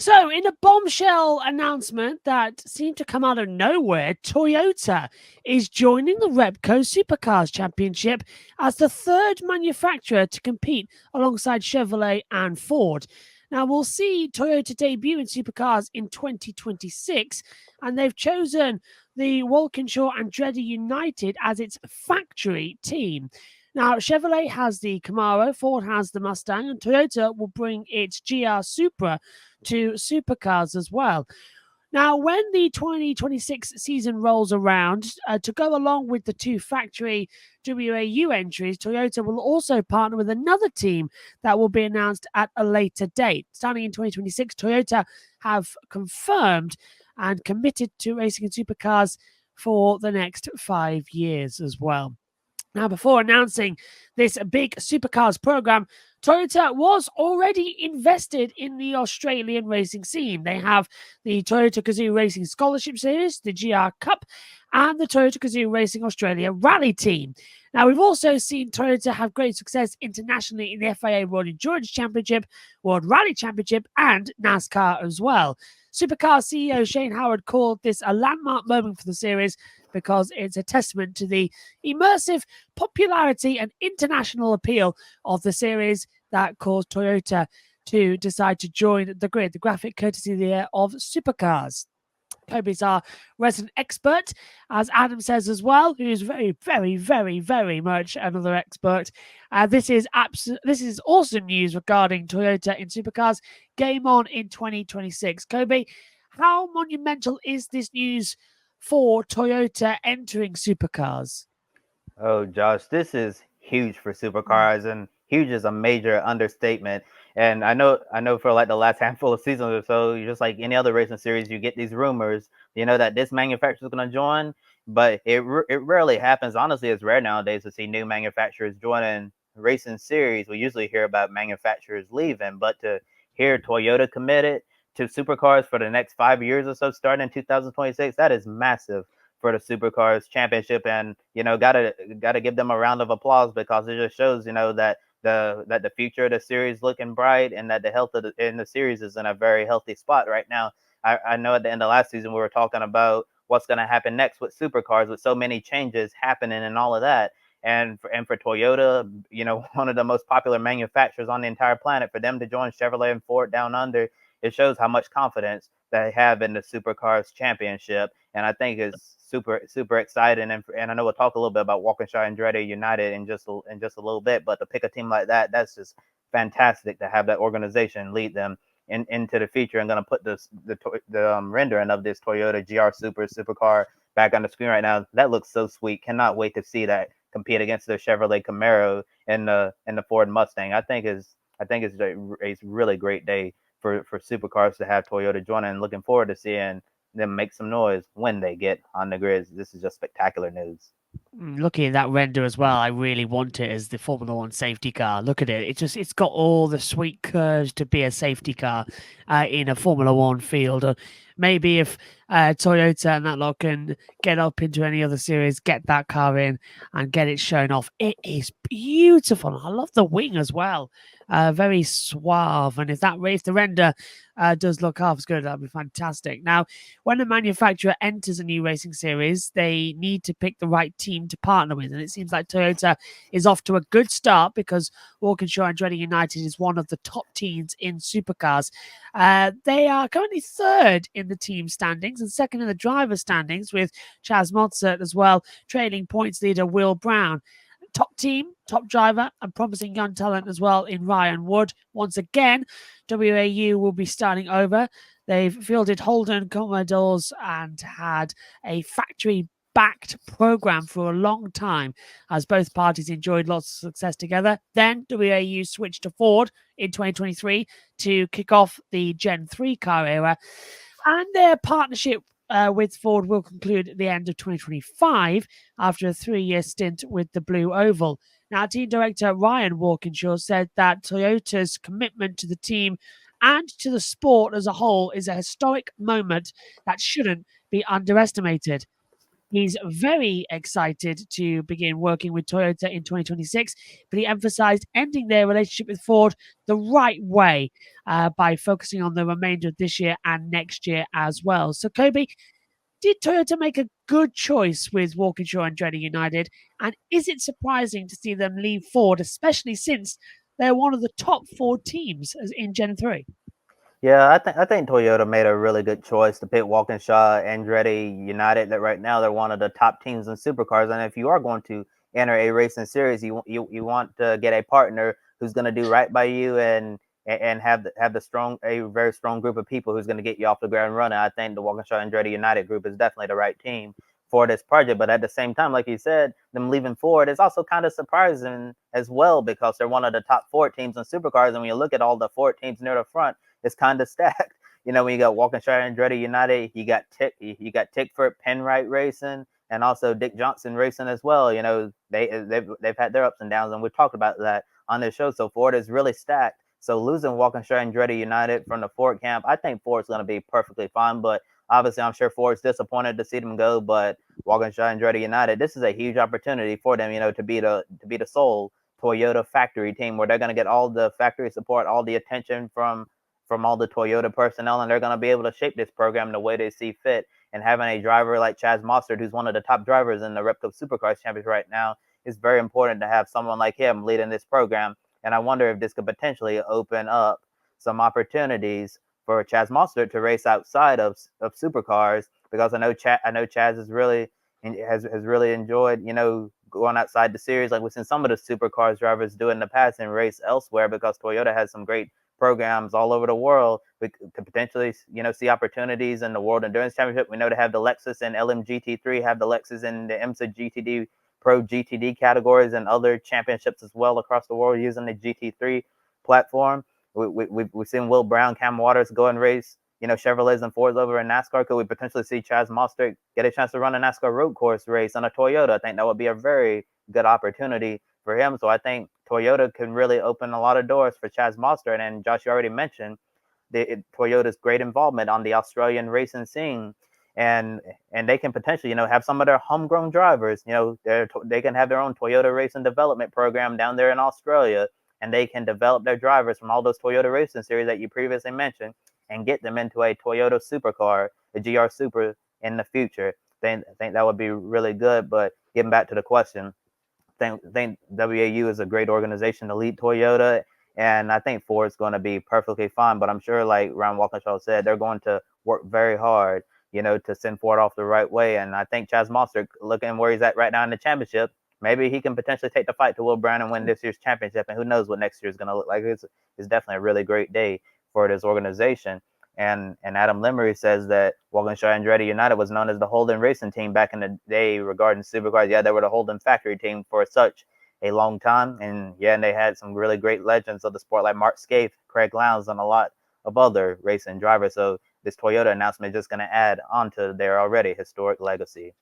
So, in a bombshell announcement that seemed to come out of nowhere, Toyota is joining the Repco Supercars Championship as the third manufacturer to compete alongside Chevrolet and Ford. Now, we'll see Toyota debut in supercars in 2026, and they've chosen the Walkinshaw Andretti United as its factory team. Now, Chevrolet has the Camaro, Ford has the Mustang, and Toyota will bring its GR Supra to supercars as well. Now, when the 2026 season rolls around, to go along with the two factory WAU entries, Toyota will also partner with another team that will be announced at a later date. Starting in 2026, Toyota have confirmed and committed to racing in supercars for the next 5 years as well. Now, before announcing this big supercars program, Toyota was already invested in the Australian racing scene. They have the Toyota Gazoo Racing Scholarship Series, the GR Cup, and the Toyota Gazoo Racing Australia Rally Team. Now, we've also seen Toyota have great success internationally in the FIA World Endurance Championship, World Rally Championship, and NASCAR as well. Supercar CEO Shane Howard called this a landmark moment for the series because it's a testament to the immersive popularity and international appeal of the series that caused Toyota to decide to join the grid. The graphic courtesy there of Supercars. Kobe's our resident expert, as Adam says as well, who's very, very, very, very much another expert. This is awesome news regarding Toyota in supercars. Game on in 2026. Kobe, how monumental is this news for Toyota entering supercars? Oh, Josh, this is huge for supercars, and huge is a major understatement. And I know for like the last handful of seasons or so, just like any other racing series, you get these rumors, that this manufacturer is going to join, but it rarely happens. Honestly, it's rare nowadays to see new manufacturers joining racing series. We usually hear about manufacturers leaving, but to hear Toyota committed to supercars for the next 5 years or so, starting in 2026, that is massive for the Supercars Championship, and gotta give them a round of applause because it just shows that the future of the series looking bright, and that the health of the series is in a very healthy spot right now. I know at the end of last season we were talking about what's going to happen next with supercars, with so many changes happening and all of that. And for Toyota, one of the most popular manufacturers on the entire planet, for them to join Chevrolet and Ford down under, it shows how much confidence they have in the Supercars Championship. And I think it's super exciting. And I know we'll talk a little bit about Walkinshaw Andretti United in just a little bit, but to pick a team like that, that's just fantastic to have that organization lead them into the future. I'm going to put the rendering of this Toyota GR Supercar back on the screen right now. That looks so sweet. Cannot wait to see that compete against the Chevrolet Camaro and the Ford Mustang. I think it's a really great day for supercars to have Toyota join, and looking forward to seeing them make some noise when they get on the grids. This is just spectacular news. Looking at that render as well, I really want it as the Formula One safety car. Look at it. It's got all the sweet curves to be a safety car in a Formula One field. Maybe if Toyota and that lot can get up into any other series, get that car in and get it shown off. It is beautiful. I love the wing as well. Very suave. And if the render does look half as good, that'd be fantastic. Now, when a manufacturer enters a new racing series, they need to pick the right team to partner with. And it seems like Toyota is off to a good start because Walkinshaw Andretti United is one of the top teams in supercars. They are currently third in the team standings and second in the driver standings, with Chaz Mozart as well, trailing points leader Will Brown. Top team, top driver, and promising young talent as well in Ryan Wood. Once again, WAU will be starting over. They've fielded Holden Commodores and had a factory-backed program for a long time, as both parties enjoyed lots of success together. Then WAU switched to Ford in 2023 to kick off the Gen 3 car era, and their partnership with Ford will conclude at the end of 2025 after a 3-year stint with the Blue Oval. Now, team director Ryan Walkinshaw said that Toyota's commitment to the team and to the sport as a whole is a historic moment that shouldn't be underestimated. He's very excited to begin working with Toyota in 2026, but he emphasized ending their relationship with Ford the right way by focusing on the remainder of this year and next year as well. So, Kobe, did Toyota make a good choice with Walkinshaw and Andretti United? And is it surprising to see them leave Ford, especially since they're one of the top 4 teams in Gen 3? Yeah, I think Toyota made a really good choice to pick Walkinshaw and Andretti United. That right now they're one of the top teams in supercars, and if you are going to enter a racing series, you want to get a partner who's going to do right by you and have the strong a very strong group of people who's going to get you off the ground running. I think the Walkinshaw and Andretti United group is definitely the right team for this project. But at the same time, like you said, them leaving Ford is also kind of surprising as well because they're one of the top 4 teams in supercars, and when you look at all the 4 teams near the front, it's kind of stacked. When you got Walkinshaw and Andretti United, you got Tickford Penrite Racing, and also Dick Johnson Racing as well. They've had their ups and downs, and we've talked about that on this show. So Ford is really stacked. So losing Walkinshaw and Andretti United from the Ford camp, I think Ford's going to be perfectly fine. But obviously, I'm sure Ford's disappointed to see them go. But Walkinshaw and Andretti United, this is a huge opportunity for them. To be the sole Toyota factory team where they're going to get all the factory support, all the attention from all the Toyota personnel, and they're going to be able to shape this program the way they see fit. And having a driver like Chaz Mostert, who's one of the top drivers in the Repco Supercars Championship right now, is very important to have someone like him leading this program. And I wonder if this could potentially open up some opportunities for Chaz Mostert to race outside of supercars, because I know Chaz has really enjoyed going outside the series like we've seen some of the supercars drivers do in the past and race elsewhere, because Toyota has some great programs all over the world. We could potentially, see opportunities in the World Endurance Championship. We know they have the Lexus and LMGT3, have the Lexus in the IMSA GTD Pro GTD categories and other championships as well across the world using the GT3 platform. We've seen Will Brown, Cam Waters go and race, Chevrolets and Fords over in NASCAR. Could we potentially see Chaz Mostert get a chance to run a NASCAR road course race on a Toyota? I think that would be a very good opportunity for him. So I think Toyota can really open a lot of doors for Chaz Mostert. And Josh, you already mentioned Toyota's great involvement on the Australian racing scene. And they can potentially, have some of their homegrown drivers, they can have their own Toyota racing development program down there in Australia, and they can develop their drivers from all those Toyota racing series that you previously mentioned and get them into a Toyota supercar, a GR Super in the future. I think that would be really good. But getting back to the question, think WAU is a great organization to lead Toyota, and I think Ford's going to be perfectly fine. But I'm sure, like Ryan Walkinshaw said, they're going to work very hard, to send Ford off the right way. And I think Chaz Mostert, looking where he's at right now in the championship, maybe he can potentially take the fight to Will Brown and win this year's championship. And who knows what next year is going to look like. It's definitely a really great day for this organization. And Adam Lemery says that Walkinshaw Andretti United was known as the Holden Racing Team back in the day regarding supercars. Yeah, they were the Holden factory team for such a long time. And they had some really great legends of the sport like Mark Scaife, Craig Lowndes, and a lot of other racing drivers. So this Toyota announcement is just going to add on to their already historic legacy.